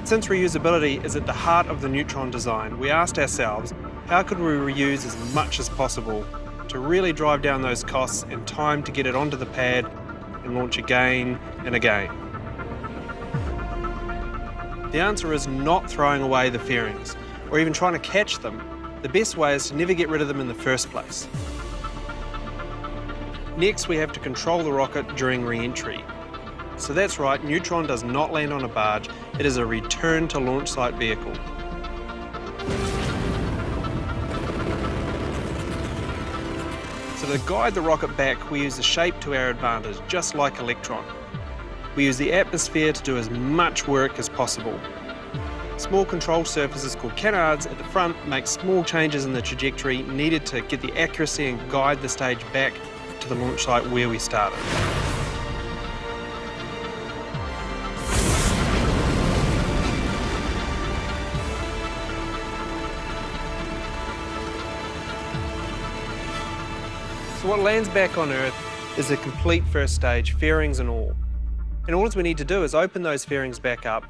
Since reusability is at the heart of the Neutron design, we asked ourselves, how could we reuse as much as possible to really drive down those costs and time to get it onto the pad and launch again and again? The answer is not throwing away the fairings or even trying to catch them. The best way is to never get rid of them in the first place. Next, we have to control the rocket during re-entry. So that's right, Neutron does not land on a barge, it is a return to launch site vehicle. So to guide the rocket back, we use the shape to our advantage, just like Electron. We use the atmosphere to do as much work as possible. Small control surfaces called canards at the front make small changes in the trajectory needed to get the accuracy and guide the stage back to the launch site where we started. So what lands back on Earth is a complete first stage, fairings and all. And all we need to do is open those fairings back up,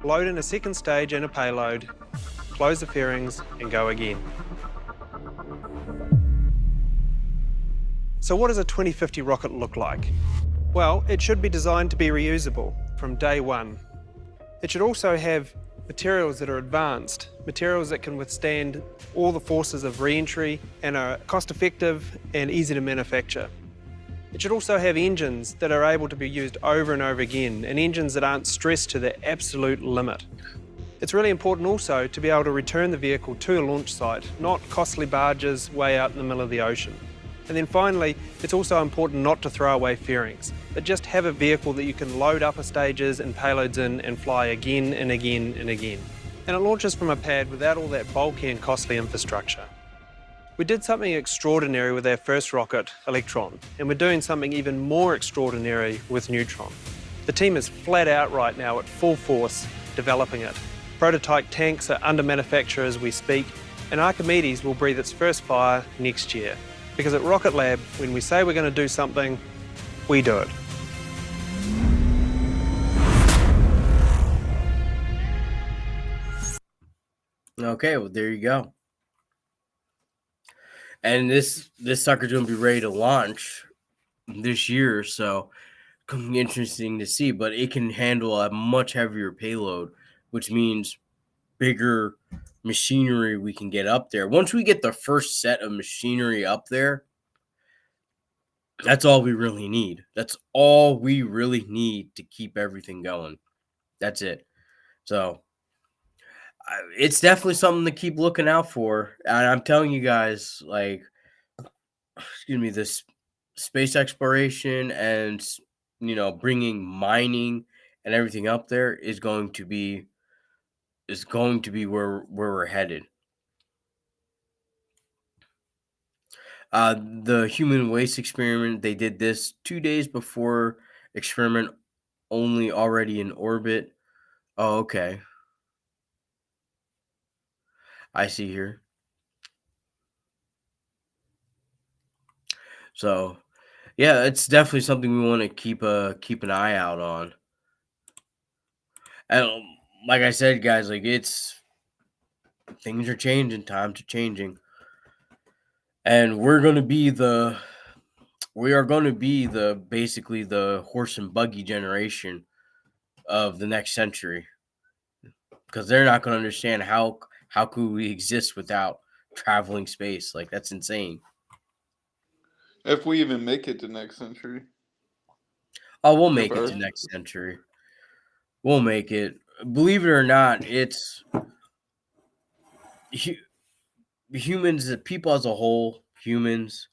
load in a second stage and a payload, close the fairings and go again. So what does a 2050 rocket look like? Well, it should be designed to be reusable from day one. It should also have materials that are advanced, materials that can withstand all the forces of re-entry and are cost-effective and easy to manufacture. It should also have engines that are able to be used over and over again, and engines that aren't stressed to their absolute limit. It's really important also to be able to return the vehicle to a launch site, not costly barges way out in the middle of the ocean. And then finally, it's also important not to throw away fairings, but just have a vehicle that you can load upper stages and payloads in and fly again and again and again. And it launches from a pad without all that bulky and costly infrastructure. We did something extraordinary with our first rocket, Electron, and we're doing something even more extraordinary with Neutron. The team is flat out right now at full force developing it. Prototype tanks are under manufacture as we speak, and Archimedes will breathe its first fire next year. Because at Rocket Lab, when we say we're going to do something, we do it. Okay, well, there you go. And this sucker's going to be ready to launch this year, so it's going to be interesting to see. But it can handle a much heavier payload, which means bigger machinery we can get up there. Once we get the first set of machinery up there, that's all we really need. That's all we really need to keep everything going. That's it. So it's definitely something to keep looking out for. And I'm telling you guys, like, excuse me, this space exploration and, bringing mining and everything up there is going to be where we're headed. The human waste experiment, they did this 2 days before experiment only already in orbit. Oh, okay. I see here. So, yeah, it's definitely something we want to keep an eye out on. And like I said, guys, like things are changing, times are changing. And we are going to be basically the horse and buggy generation of the next century, because they're not going to understand how could we exist without traveling space. Like, that's insane. If we even make it to next century. Oh, we'll make it to next century. We'll make it. Believe it or not, it's humans, people as a whole, humans,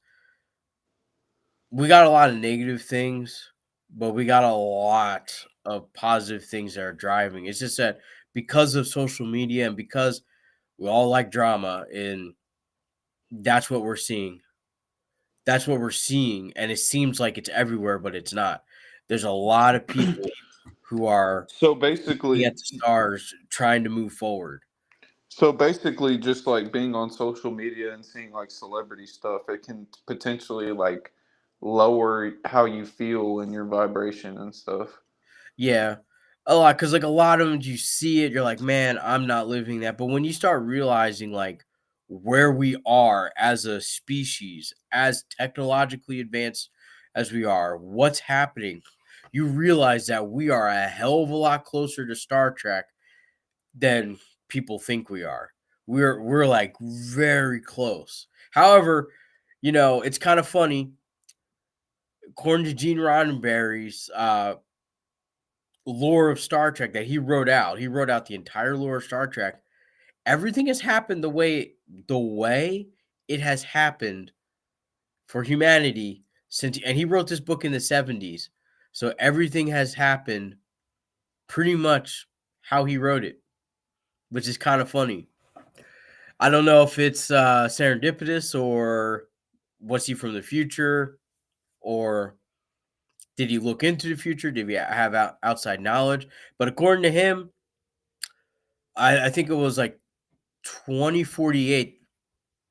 we got a lot of negative things, but we got a lot of positive things that are driving. It's just that because of social media and because we all like drama, and that's what we're seeing. That's what we're seeing, and it seems like it's everywhere, but it's not. There's a lot of people who are So basically at the stars trying to move forward. So basically, just like being on social media and seeing like celebrity stuff, it can potentially like lower how you feel and your vibration and stuff. Yeah, a lot, because like a lot of them, you see it, you're like, man, I'm not living that. But when you start realizing like where we are as a species, as technologically advanced as we are, what's happening, you realize that we are a hell of a lot closer to Star Trek than people think we are. We're like very close. However, it's kind of funny. According to Gene Roddenberry's lore of Star Trek that he wrote out the entire lore of Star Trek. Everything has happened the way it has happened for humanity since, and he wrote this book in the 70s. So everything has happened pretty much how he wrote it, which is kind of funny. I don't know if it's serendipitous, or was he from the future, or did he look into the future? Did he have outside knowledge? But according to him, I think it was like 2048,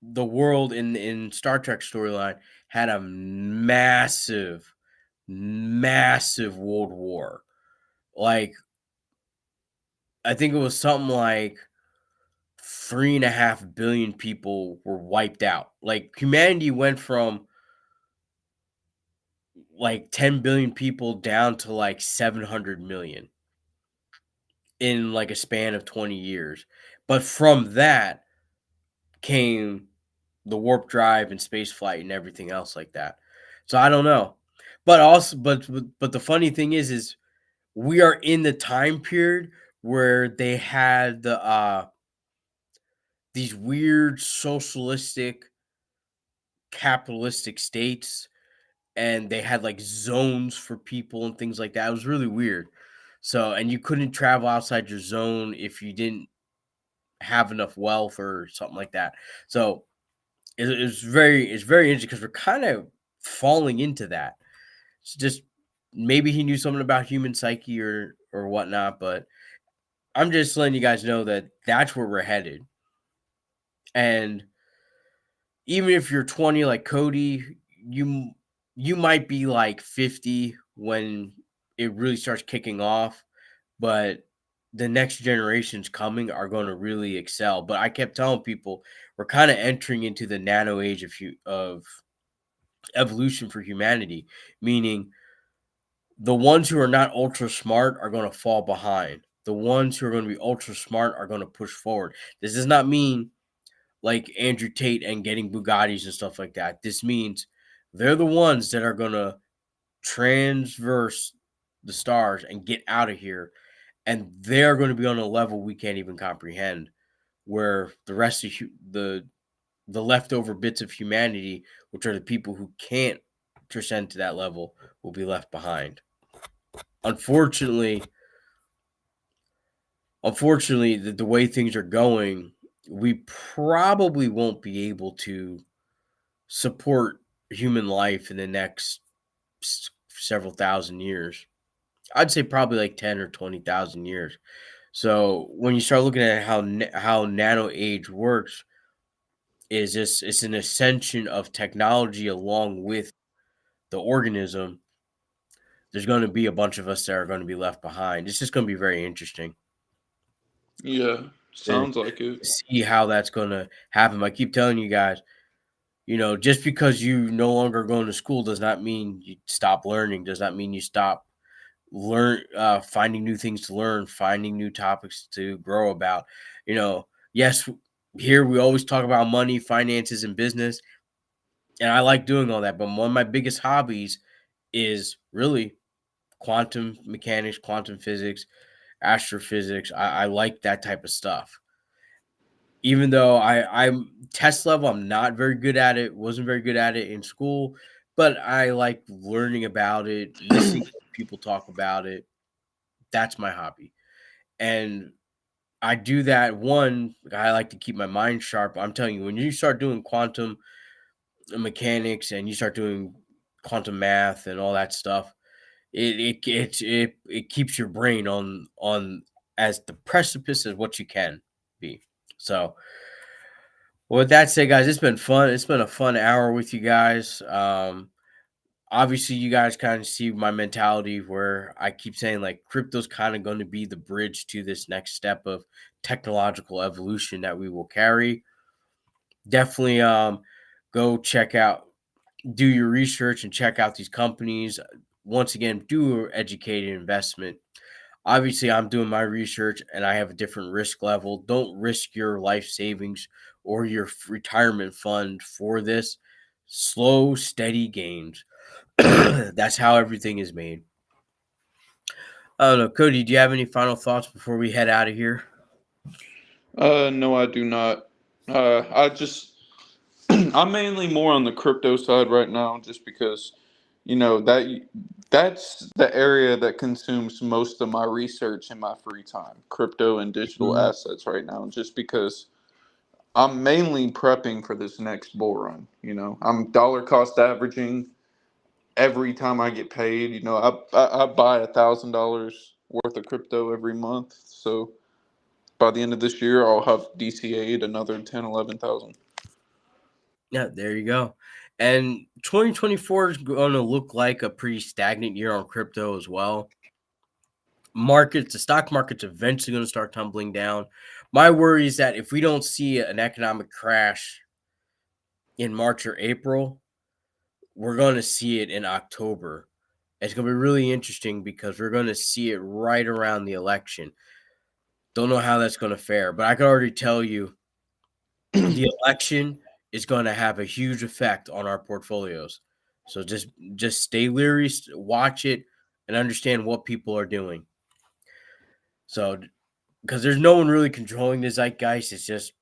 the world in Star Trek storyline had a massive world war. Like, I think it was something like 3.5 billion people were wiped out. Like, humanity went from like 10 billion people down to like 700 million in like a span of 20 years. But from that came the warp drive and space flight and everything else like that. So I don't know. But also but the funny thing is we are in the time period where they had these weird socialistic capitalistic states, and they had like zones for people and things like that. It was really weird. So, and you couldn't travel outside your zone if you didn't have enough wealth or something like that. So it's very interesting because we're kind of falling into that. It's just maybe he knew something about human psyche or whatnot, but I'm just letting you guys know that that's where we're headed. And even if you're 20 like Cody, you might be like 50 when it really starts kicking off, but the next generations coming are going to really excel. But I kept telling people we're kind of entering into the nano age of evolution for humanity, meaning the ones who are not ultra smart are going to fall behind. The ones who are going to be ultra smart are going to push forward. This does not mean like Andrew Tate and getting Bugattis and stuff like that. This means they're the ones that are going to transverse the stars and get out of here. And they're going to be on a level we can't even comprehend, where the rest of the leftover bits of humanity, which are the people who can't transcend to that level, will be left behind. Unfortunately, the way things are going, we probably won't be able to support human life in the next several thousand years. I'd say probably like 10 or 20,000 years. So when you start looking at how nano age works, is this it's an ascension of technology along with the organism. There's going to be a bunch of us that are going to be left behind. It's just going to be very interesting. Yeah, sounds like it. See how that's going to happen. I keep telling you guys, just because you no longer going to school does not mean you stop learning. Does not mean you stop finding new things to learn, finding new topics to grow about. Yes, here we always talk about money, finances, and business, and I like doing all that. But one of my biggest hobbies is really quantum mechanics, quantum physics, astrophysics. I like that type of stuff. Even though I'm test level, I'm not very good at it. Wasn't very good at it in school, but I like learning about it, listening to people talk about it. That's my hobby, and I do that. One, I like to keep my mind sharp. I'm telling you, when you start doing quantum mechanics and you start doing quantum math and all that stuff, it keeps your brain on as the precipice as what you can be. So, well, with that said, guys, it's been fun. It's been a fun hour with you guys. Obviously, you guys kind of see my mentality where I keep saying like crypto's kind of going to be the bridge to this next step of technological evolution that we will carry. Definitely go check out, do your research and check out these companies. Once again, do educated investment. Obviously, I'm doing my research and I have a different risk level. Don't risk your life savings or your retirement fund for this. Slow, steady gains. That's how everything is made. I don't know, Cody, do you have any final thoughts before we head out of here? No, I do not. I just I'm mainly more on the crypto side right now, just because that's the area that consumes most of my research in my free time, crypto and digital assets right now, just because I'm mainly prepping for this next bull run. I'm dollar cost averaging every time I get paid. I buy $1,000 worth of crypto every month, so by the end of this year, I'll have DCA'd another 10, 11,000. Yeah, there you go. And 2024 is going to look like a pretty stagnant year on crypto as well. The stock market's eventually going to start tumbling down. My worry is that if we don't see an economic crash in March or April, we're going to see it in October. It's going to be really interesting because we're going to see it right around the election. Don't know how that's going to fare, but I can already tell you the election is going to have a huge effect on our portfolios. So just stay leery, watch it, and understand what people are doing. So, because there's no one really controlling the zeitgeist, it's just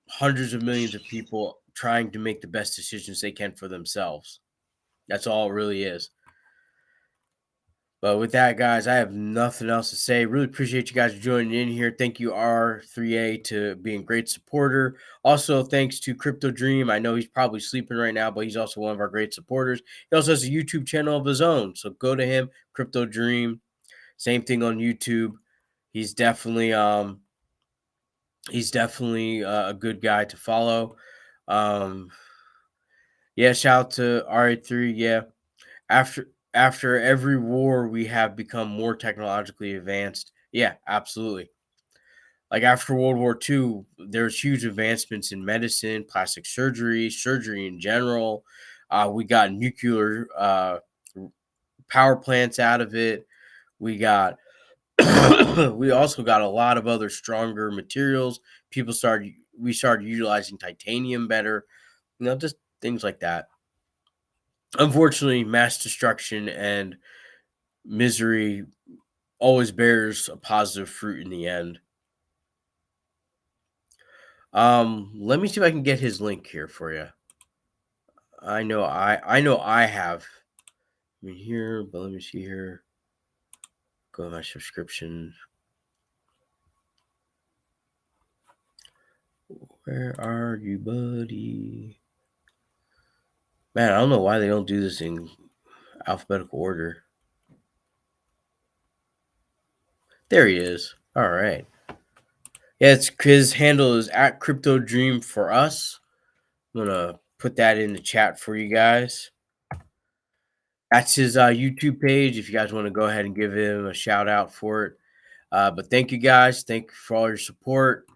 hundreds of millions of people trying to make the best decisions they can for themselves. That's all it really is. But with that, guys, I have nothing else to say. Really appreciate you guys joining in here. Thank you, R3A, to being a great supporter. Also, thanks to Crypto Dream. I know he's probably sleeping right now, but he's also one of our great supporters. He also has a YouTube channel of his own. So go to him, Crypto Dream. Same thing on YouTube. He's definitely a good guy to follow. Yeah, shout out to R83. Yeah. After every war, we have become more technologically advanced. Yeah, absolutely. Like after World War II, there's huge advancements in medicine, plastic surgery, surgery in general. We got nuclear power plants out of it. We got we also got a lot of other stronger materials. We started utilizing titanium better, just things like that. Unfortunately, mass destruction and misery always bears a positive fruit in the end. Let me see if I can get his link here for you. I know I have here, but let me see here. Go to my subscription. Where are you, buddy? Man, I don't know why they don't do this in alphabetical order. There he is. All right. Yeah, his handle is at Crypto Dream for us. I'm gonna put that in the chat for you guys. That's his YouTube page. If you guys want to go ahead and give him a shout out for it. But thank you guys. Thank you for all your support.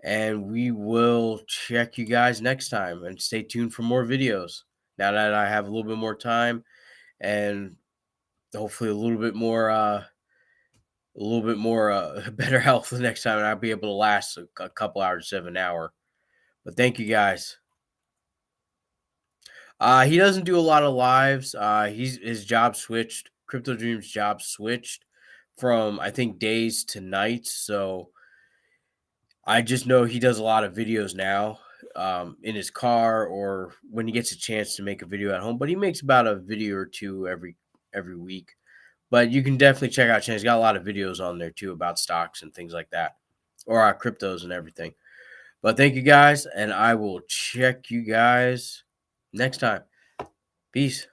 And we will check you guys next time. And stay tuned for more videos. Now that I have a little bit more time and hopefully a little bit more better health the next time, and I'll be able to last a couple hours instead of an hour. But thank you guys. He doesn't do a lot of lives. His job switched. Crypto Dream's job switched from, I think, days to nights. So I just know he does a lot of videos now in his car or when he gets a chance to make a video at home. But he makes about a video or two every week. But you can definitely check out channel. He's got a lot of videos on there too about stocks and things like that, or cryptos and everything. But thank you guys, and I will check you guys next time. Peace.